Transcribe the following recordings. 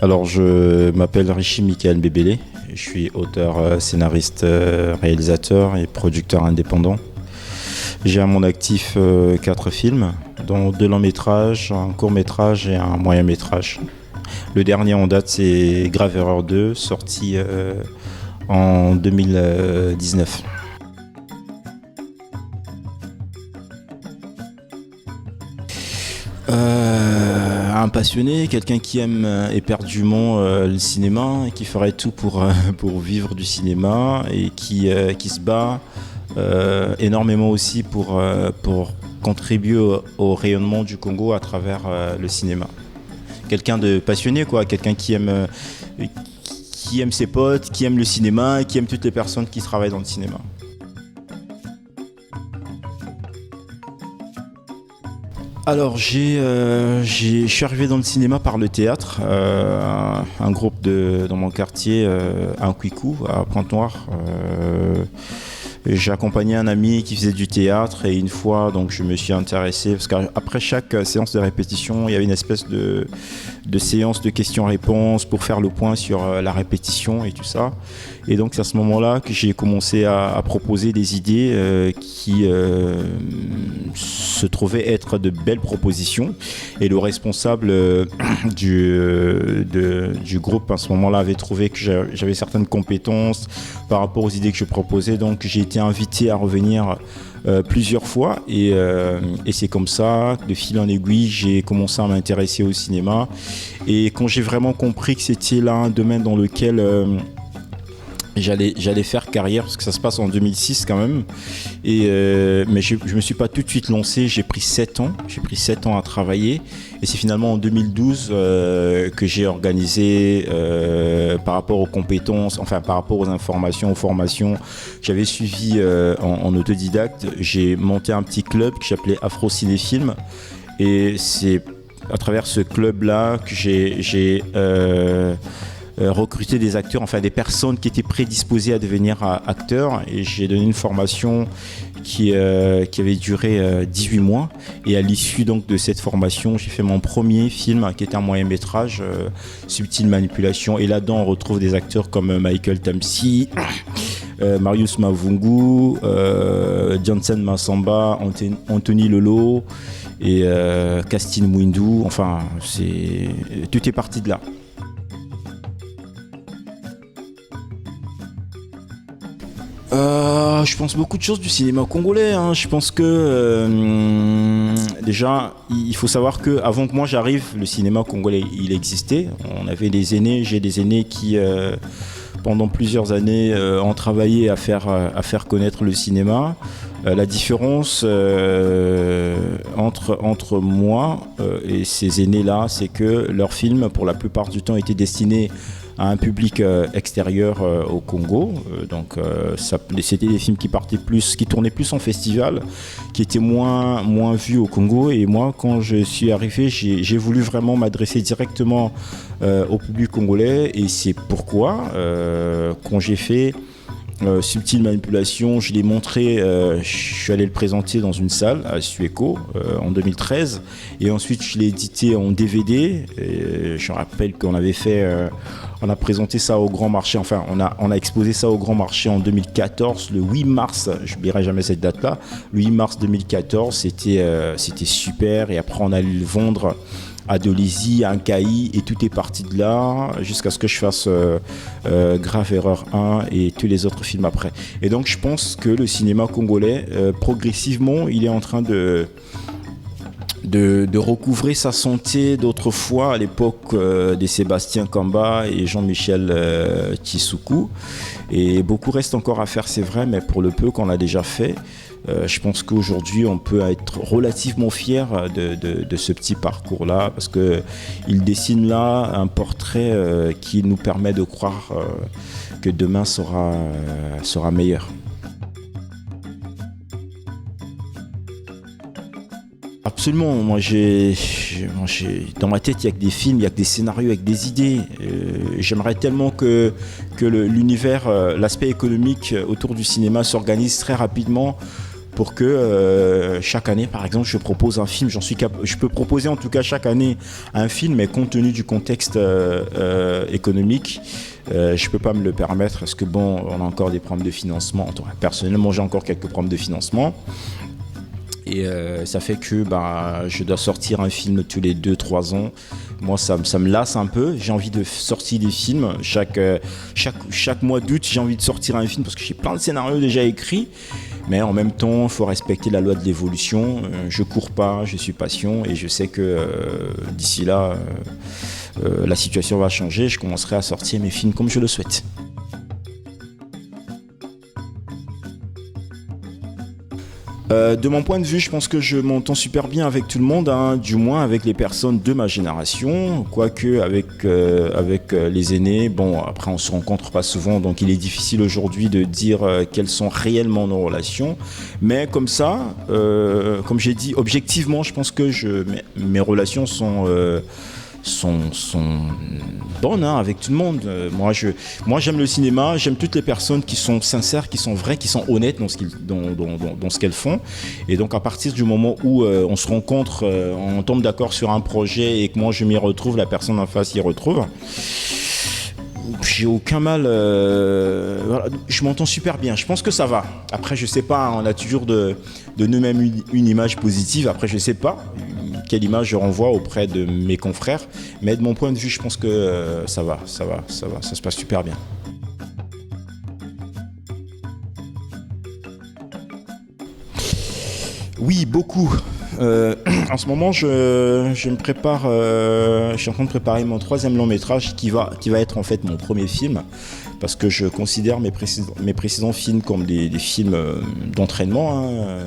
Alors, je m'appelle Rishi Michael Bébélé. Je suis auteur, scénariste, réalisateur et producteur indépendant. J'ai à mon actif 4 films, dont 2 longs métrages, un court métrage et un moyen métrage. Le dernier en date, c'est Grave Erreur 2, sorti en 2019. Un passionné, quelqu'un qui aime éperdument le cinéma et qui ferait tout pour vivre du cinéma et qui se bat énormément aussi pour contribuer au rayonnement du Congo à travers le cinéma. Quelqu'un de passionné, quoi, quelqu'un qui aime ses potes, qui aime le cinéma et qui aime toutes les personnes qui travaillent dans le cinéma. Alors, je suis arrivé dans le cinéma par le théâtre, un groupe dans mon quartier, un Kwiku, à Pointe-Noire. J'ai accompagné un ami qui faisait du théâtre et une fois, donc, je me suis intéressé, parce qu'après chaque séance de répétition, il y avait une espèce de séance de questions-réponses pour faire le point sur la répétition et tout ça. Et donc, c'est à ce moment-là que j'ai commencé à proposer des idées qui se trouvaient être de belles propositions. Et le responsable du groupe, à ce moment-là, avait trouvé que j'avais certaines compétences par rapport aux idées que je proposais. Donc, j'ai été invité à revenir plusieurs fois et c'est comme ça, de fil en aiguille, j'ai commencé à m'intéresser au cinéma. Et quand j'ai vraiment compris que c'était là un domaine dans lequel j'allais faire carrière, parce que ça se passe en 2006 quand même, mais je me suis pas tout de suite lancé. J'ai pris 7 ans à travailler, et c'est finalement en 2012 que j'ai organisé par rapport aux compétences, enfin par rapport aux informations, aux formations que j'avais suivies en autodidacte. J'ai monté un petit club que j'appelais Afro Cinéfilm, et c'est à travers ce club-là que j'ai recruter des acteurs, enfin des personnes qui étaient prédisposées à devenir acteurs, et j'ai donné une formation qui avait duré 18 mois, et à l'issue donc de cette formation, j'ai fait mon premier film qui était un moyen métrage, Subtile Manipulation, et là-dedans on retrouve des acteurs comme Michael Tamsi, Marius Mavungu, Jansen Massamba, Anthony Lolo et Castine Mwindou. Enfin, tout est parti de là. Je pense beaucoup de choses du cinéma congolais. Je pense que déjà, il faut savoir que avant que moi j'arrive, le cinéma congolais il existait. On avait des aînés, j'ai des aînés qui pendant plusieurs années ont travaillé à faire connaître le cinéma. La différence entre moi et ces aînés-là, c'est que leurs films, pour la plupart du temps, étaient destinés à un public extérieur au Congo. Donc c'était des films qui tournaient plus en festival, qui étaient moins vus au Congo. Et moi, quand je suis arrivé, j'ai voulu vraiment m'adresser directement au public congolais. Et c'est pourquoi, quand j'ai fait Subtile Manipulation, je l'ai montré, je suis allé le présenter dans une salle à Sueco en 2013, et ensuite je l'ai édité en DVD. Et je me rappelle qu'on avait on a présenté ça au Grand Marché, enfin on a exposé ça au Grand Marché en 2014, le 8 mars, je n'oublierai jamais cette date-là, le 8 mars 2014, c'était super, et après on allait le vendre à Dolisie, à Nkaï, et tout est parti de là jusqu'à ce que je fasse Grave Erreur 1 et tous les autres films après. Et donc je pense que le cinéma congolais, progressivement, il est en train de recouvrer sa santé d'autrefois, à l'époque de Sébastien Kamba et Jean-Michel Tshisoukou. Et beaucoup reste encore à faire, c'est vrai, mais pour le peu qu'on a déjà fait, je pense qu'aujourd'hui on peut être relativement fier de ce petit parcours-là, parce qu'il dessine là un portrait qui nous permet de croire que demain sera meilleur. Absolument, moi dans ma tête il y a que des films, il y a que des scénarios avec des idées. J'aimerais tellement que l'univers, l'aspect économique autour du cinéma s'organise très rapidement pour que chaque année, par exemple, je propose un film. Je peux proposer en tout cas chaque année un film, mais compte tenu du contexte économique, je peux pas me le permettre parce que bon, on a encore des problèmes de financement. Personnellement, j'ai encore quelques problèmes de financement. Et ça fait que je dois sortir un film tous les 2-3 ans. Moi, ça me lasse un peu. J'ai envie de sortir des films. Chaque mois d'août, j'ai envie de sortir un film parce que j'ai plein de scénarios déjà écrits. Mais en même temps, il faut respecter la loi de l'évolution. Je cours pas, je suis patient et je sais que d'ici là, la situation va changer. Je commencerai à sortir mes films comme je le souhaite. De mon point de vue, je pense que je m'entends super bien avec tout le monde, hein, du moins avec les personnes de ma génération, quoique avec les aînés, bon, après on se rencontre pas souvent, donc il est difficile aujourd'hui de dire quelles sont réellement nos relations, mais comme ça, comme j'ai dit, objectivement, je pense que mes relations sont bonnes, hein, avec tout le monde. Moi j'aime le cinéma, j'aime toutes les personnes qui sont sincères, qui sont vraies, qui sont honnêtes dans ce qu'elles font. Et donc à partir du moment où on se rencontre, on tombe d'accord sur un projet et que moi je m'y retrouve, la personne en face s'y retrouve, j'ai aucun mal. Voilà, je m'entends super bien. Je pense que ça va. Après, je sais pas. On a toujours de nous-mêmes une image positive. Après, je sais pas quelle image je renvoie auprès de mes confrères. Mais de mon point de vue, je pense que ça va. Ça se passe super bien. Oui, beaucoup. En ce moment, je me prépare. Je suis en train de préparer mon 3e long métrage qui va être en fait mon premier film, parce que je considère mes précédents films comme des films d'entraînement. Hein.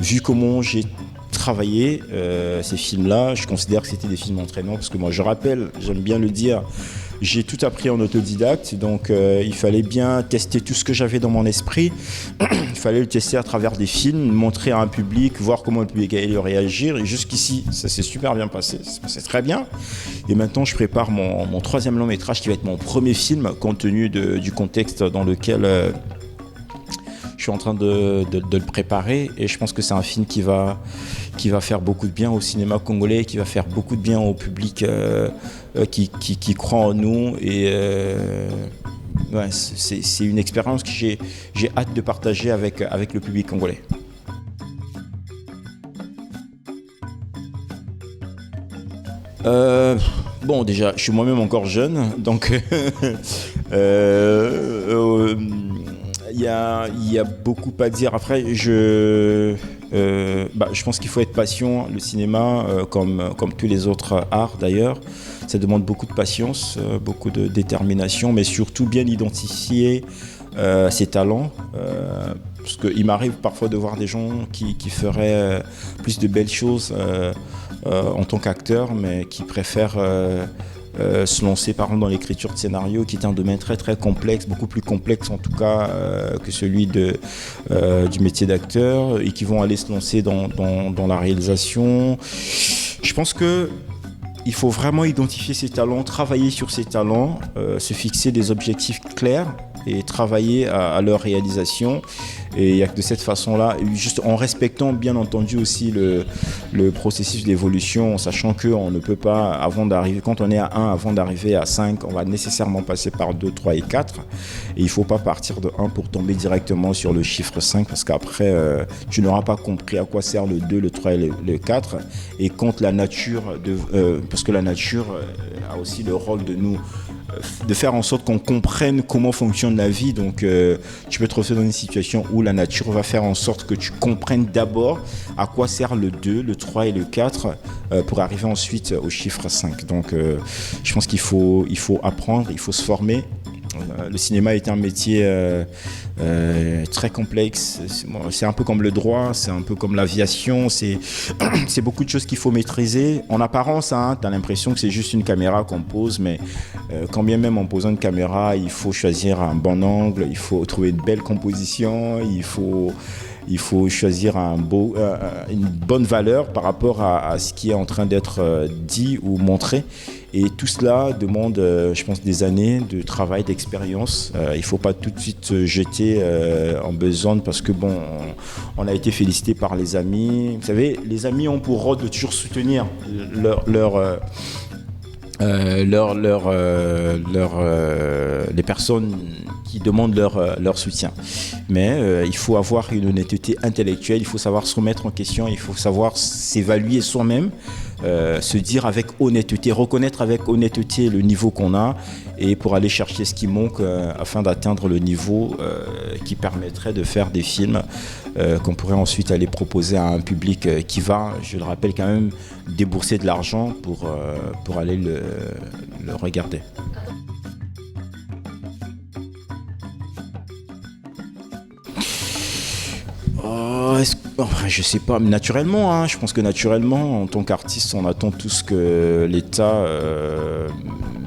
Vu comment j'ai travaillé ces films-là, je considère que c'était des films d'entraînement, parce que moi, je rappelle, j'aime bien le dire, j'ai tout appris en autodidacte, donc il fallait bien tester tout ce que j'avais dans mon esprit. Il fallait le tester à travers des films, montrer à un public, voir comment le public allait réagir. Et jusqu'ici, ça s'est super bien passé, ça s'est passé très bien. Et maintenant, je prépare mon 3e long métrage qui va être mon premier film, compte tenu du contexte dans lequel je suis en train de le préparer. Et je pense que c'est un film qui va faire beaucoup de bien au cinéma congolais, qui va faire beaucoup de bien au public qui croit en nous. Et ouais, c'est une expérience que j'ai hâte de partager avec le public congolais. Bon, déjà, je suis moi-même encore jeune, donc il y a beaucoup à dire. Après, je pense qu'il faut être patient. Le cinéma, comme tous les autres arts d'ailleurs, ça demande beaucoup de patience, beaucoup de détermination, mais surtout bien identifier ses talents. Parce qu'il m'arrive parfois de voir des gens qui feraient plus de belles choses en tant qu'acteurs, mais qui préfèrent se lancer par exemple dans l'écriture de scénario, qui est un domaine très très complexe, beaucoup plus complexe en tout cas que celui du métier d'acteur, et qui vont aller se lancer dans la réalisation. Je pense que il faut vraiment identifier ses talents, travailler sur ses talents, se fixer des objectifs clairs et travailler à leur réalisation. Et il n'y a que de cette façon-là, juste en respectant bien entendu aussi le processus d'évolution, en sachant qu'on ne peut pas, quand on est à 1, avant d'arriver à 5, on va nécessairement passer par 2, 3 et 4. Et il ne faut pas partir de 1 pour tomber directement sur le chiffre 5, parce qu'après, tu n'auras pas compris à quoi sert le 2, le 3 et le 4. Et quand la nature, parce que la nature a aussi le rôle de faire en sorte qu'on comprenne comment fonctionne la vie. Donc tu peux te retrouver dans une situation où la nature va faire en sorte que tu comprennes d'abord à quoi sert le 2, le 3 et le 4 pour arriver ensuite au chiffre 5. Donc je pense qu'il faut apprendre, il faut se former. Le cinéma est un métier très complexe. C'est un peu comme le droit, c'est un peu comme l'aviation. C'est beaucoup de choses qu'il faut maîtriser. En apparence, hein, tu as l'impression que c'est juste une caméra qu'on pose, mais quand bien même en posant une caméra, il faut choisir un bon angle, il faut trouver une belle composition, il faut il faut choisir une bonne valeur par rapport à ce qui est en train d'être dit ou montré. Et tout cela demande, je pense, des années de travail, d'expérience. Il ne faut pas tout de suite se jeter en besogne parce que, bon, on a été félicité par les amis. Vous savez, les amis ont pour rôle de toujours soutenir les personnes qui demandent leur soutien. Mais il faut avoir une honnêteté intellectuelle, il faut savoir se remettre en question, il faut savoir s'évaluer soi-même, se dire avec honnêteté, reconnaître avec honnêteté le niveau qu'on a et pour aller chercher ce qui manque afin d'atteindre le niveau qui permettrait de faire des films qu'on pourrait ensuite aller proposer à un public qui va, je le rappelle quand même, débourser de l'argent pour aller le regarder. Je sais pas, naturellement, hein, je pense que naturellement, en tant qu'artiste, on attend tous que l'État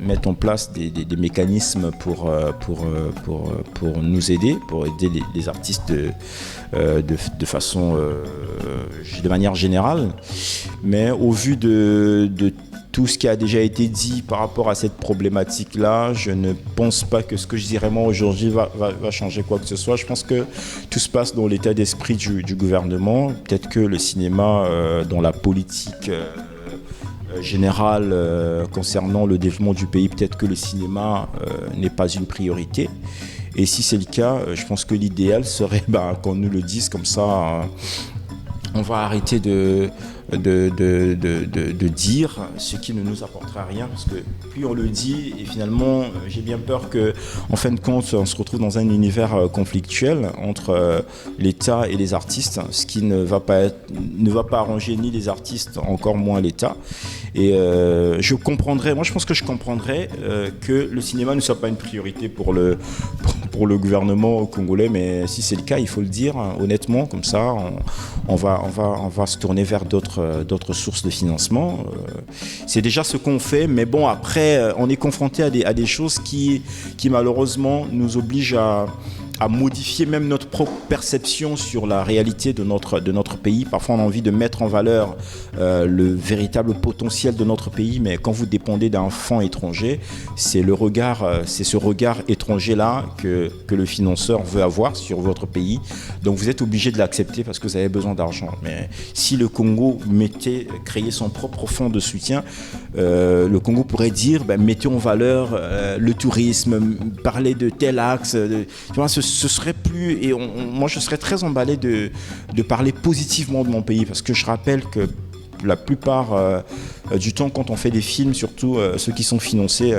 mette en place des mécanismes pour nous aider, pour aider les artistes de façon, de manière générale. Mais au vu de tout ce qui a déjà été dit par rapport à cette problématique-là, je ne pense pas que ce que je dirais moi aujourd'hui va changer quoi que ce soit. Je pense que tout se passe dans l'état d'esprit du gouvernement. Peut-être que le cinéma, dans la politique générale concernant le développement du pays, peut-être que le cinéma n'est pas une priorité. Et si c'est le cas, je pense que l'idéal serait qu'on nous le dise comme ça. On va arrêter de dire ce qui ne nous apportera rien, parce que plus on le dit, et finalement j'ai bien peur qu'en fin de compte on se retrouve dans un univers conflictuel entre l'État et les artistes, ce qui ne va pas arranger ni les artistes, encore moins l'État. Et je pense que je comprendrais que le cinéma ne soit pas une priorité pour le gouvernement congolais, mais si c'est le cas, il faut le dire honnêtement, comme ça on va se tourner vers d'autres sources de financement. C'est déjà ce qu'on fait, mais bon, après, on est confronté à des choses qui malheureusement nous obligent à modifier même notre propre perception sur la réalité de notre pays. Parfois, on a envie de mettre en valeur le véritable potentiel de notre pays, mais quand vous dépendez d'un fonds étranger, c'est ce regard étranger-là que le financeur veut avoir sur votre pays. Donc, vous êtes obligé de l'accepter parce que vous avez besoin d'argent. Mais si le Congo créait son propre fonds de soutien, le Congo pourrait dire, mettez en valeur le tourisme, parler de tel axe, ce serait plus, et moi je serais très emballé de parler positivement de mon pays, parce que je rappelle que la plupart du temps, quand on fait des films, surtout ceux qui sont financés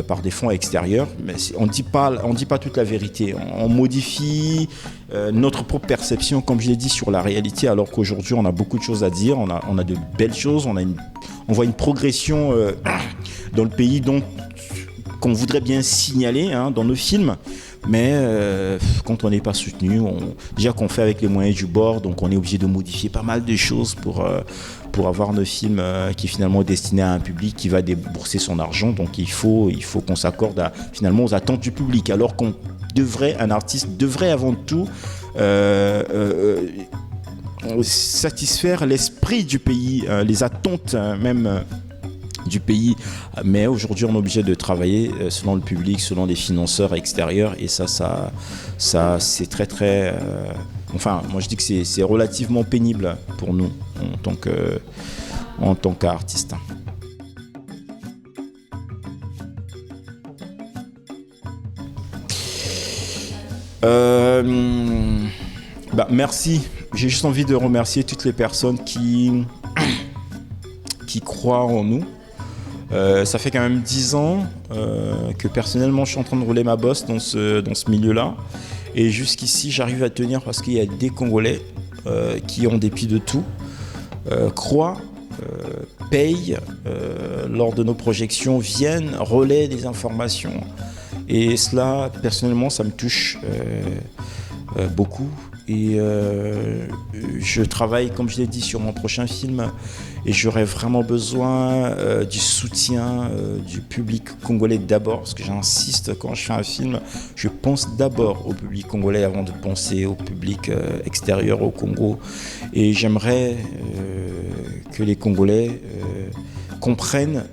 par des fonds extérieurs, mais on dit pas toute la vérité. On modifie notre propre perception, comme je l'ai dit, sur la réalité, alors qu'aujourd'hui on a beaucoup de choses à dire, on a de belles choses, on voit une progression dans le pays qu'on voudrait bien signaler dans nos films. Mais quand on n'est pas soutenu, déjà qu'on fait avec les moyens du bord, donc on est obligé de modifier pas mal de choses pour avoir nos films qui est finalement destiné à un public qui va débourser son argent. Donc il faut qu'on s'accorde finalement aux attentes du public, alors un artiste devrait avant tout satisfaire l'esprit du pays, les attentes même du pays, mais aujourd'hui on est obligé de travailler selon le public, selon les financeurs extérieurs, et ça c'est très moi je dis que c'est relativement pénible pour nous en tant qu'artistes. Merci, j'ai juste envie de remercier toutes les personnes qui croient en nous. Ça fait quand même 10 ans que personnellement je suis en train de rouler ma bosse dans ce milieu-là, et jusqu'ici j'arrive à tenir parce qu'il y a des Congolais qui, en dépit de tout, croient, payent lors de nos projections, viennent, relaient des informations, et cela personnellement ça me touche beaucoup, et je travaille, comme je l'ai dit, sur mon prochain film et j'aurais vraiment besoin du soutien du public congolais d'abord, parce que j'insiste, quand je fais un film, je pense d'abord au public congolais avant de penser au public extérieur au Congo, et j'aimerais que les Congolais comprennent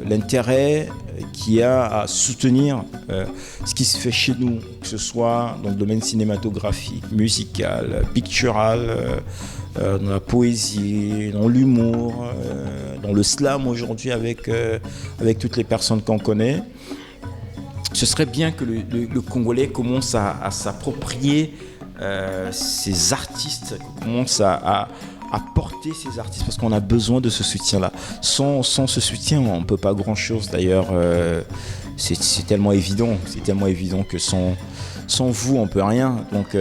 l'intérêt qu'il y a à soutenir ce qui se fait chez nous, que ce soit dans le domaine cinématographique, musical, pictural, dans la poésie, dans l'humour, dans le slam aujourd'hui avec toutes les personnes qu'on connaît. Ce serait bien que le Congolais commence à s'approprier ces artistes, commence à porter ces artistes, parce qu'on a besoin de ce soutien-là. Sans ce soutien, on ne peut pas grand-chose. D'ailleurs, c'est tellement évident que sans vous, on ne peut rien. Donc,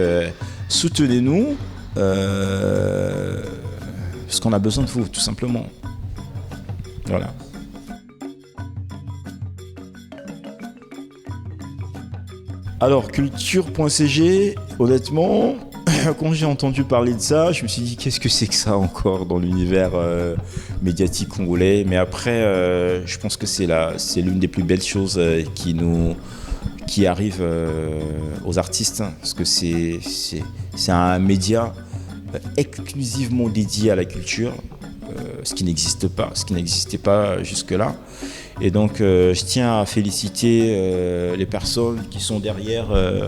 soutenez-nous, parce qu'on a besoin de vous, tout simplement. Voilà. Alors, culture.cg, honnêtement, quand j'ai entendu parler de ça, je me suis dit qu'est-ce que c'est que ça encore dans l'univers médiatique congolais. Mais après, je pense que c'est l'une des plus belles choses qui arrive aux artistes, parce que c'est un média exclusivement dédié à la culture, ce qui n'existait pas jusque-là. Et donc, je tiens à féliciter les personnes qui sont derrière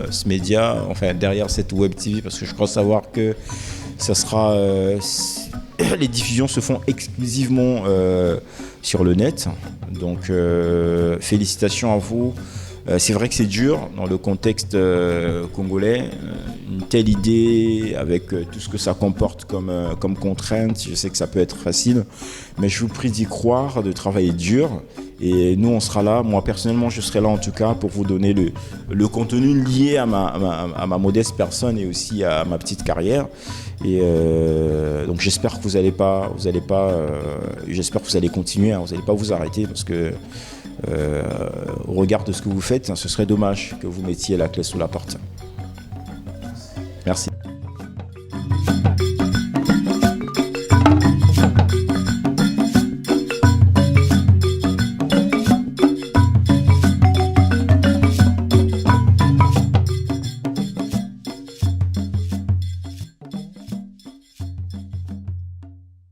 ce média, enfin derrière cette web TV, parce que je crois savoir que ça sera, les diffusions se font exclusivement sur le net. Donc, félicitations à vous. C'est vrai que c'est dur dans le contexte congolais. Une telle idée avec tout ce que ça comporte comme contrainte, je sais que ça peut être facile, mais je vous prie d'y croire, de travailler dur. Et nous, on sera là. Moi, personnellement, je serai là en tout cas pour vous donner le contenu lié à ma modeste personne et aussi à ma petite carrière. Et donc, j'espère que vous allez continuer, hein, vous n'allez pas vous arrêter, parce que au regard de ce que vous faites, ce serait dommage que vous mettiez la clé sous la porte. Merci.